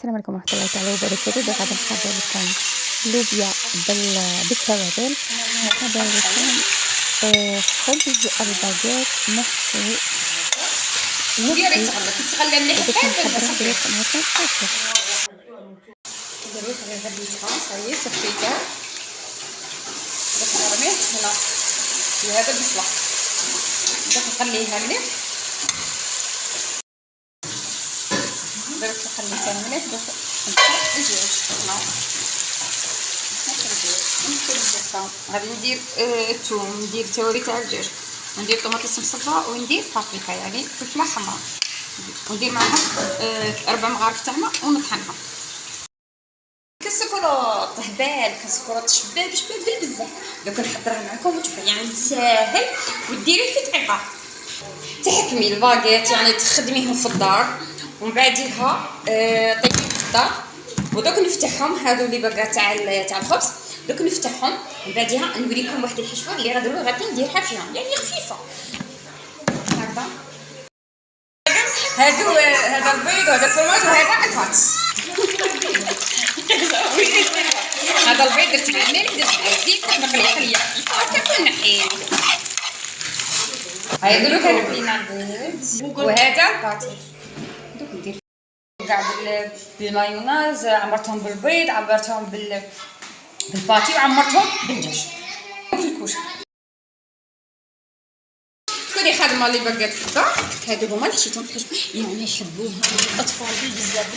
السلام عليكم ورحمة الله تعالى وبركاته. غادي نحضر لكم لوبيا بالتوابل. نحضر لكم خبز الباجيت محشي ديري محشي تغلى مليح ودرت حتى نحضر البصل ندير الطماطم صافي. دروك على غديتها صايي صفيتها باش نرميه هنا في هذا البصله. باش نخليها مليح درك خليتها مليح باش نحط الدجاج هنا. ندير الزيت غادي ندير الثوم، ندير التوابل تاع الدجاج، وندير طوماطيس مصفى، وندير بابريكا يعني فلفله حمراء، وندير معاهم 4 مغارف تاع الماء ونطحنها. كسكروط هبال كسكروط شباب بالبزاف. دوك نحضرها معكم وتشوفوا يعني ساهل وديريه في دقيقه. تحكمي الباغيت يعني تخدميهم في الدار ومن بعديها طيبي في الدار. ودوك نفتحهم هادو اللي بقى تاع الخبز، دوك نفتحهم ومن بعديها نوريكم واحد الحشوه اللي غادي نديرها فيهم يعني خفيفه هكذا. هذا البيض وهذا الفرماج وهذا الباط. هذا البيض درت مع الملح، درت مع الزيت، خليه هكا ونحيه. هاي دوك كنبلينا البيض وهذا الباطي. دوك ندير كاع بالمايونيز، عمرتهم بالبيض، عمرتهم بالباطي، وعمرتهم بالدجاج في الكوشه. تكوني خادمه اللي بقات في الدار هادو هما اللي حشيتهم في الحشوه يعني يحبوهم الاطفال بالبزاف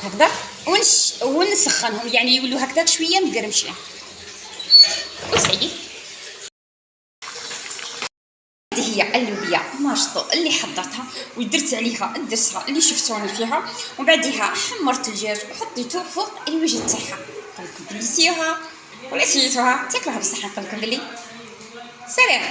هكذا. ونسخنهم يعني يولوا هكذاك شويه مقرمشين وسعيد. هذه هي اللوبيا ماشطو اللي حضرتها ودرت عليها الدسره اللي شفتوني فيها، ومن بعدها حمرت الدجاج وحطيته فوق الوجه تاعها. نقولكم بلي سيوها ولا سيتوها تاكلوها بصح. نقولكم بلي سلام.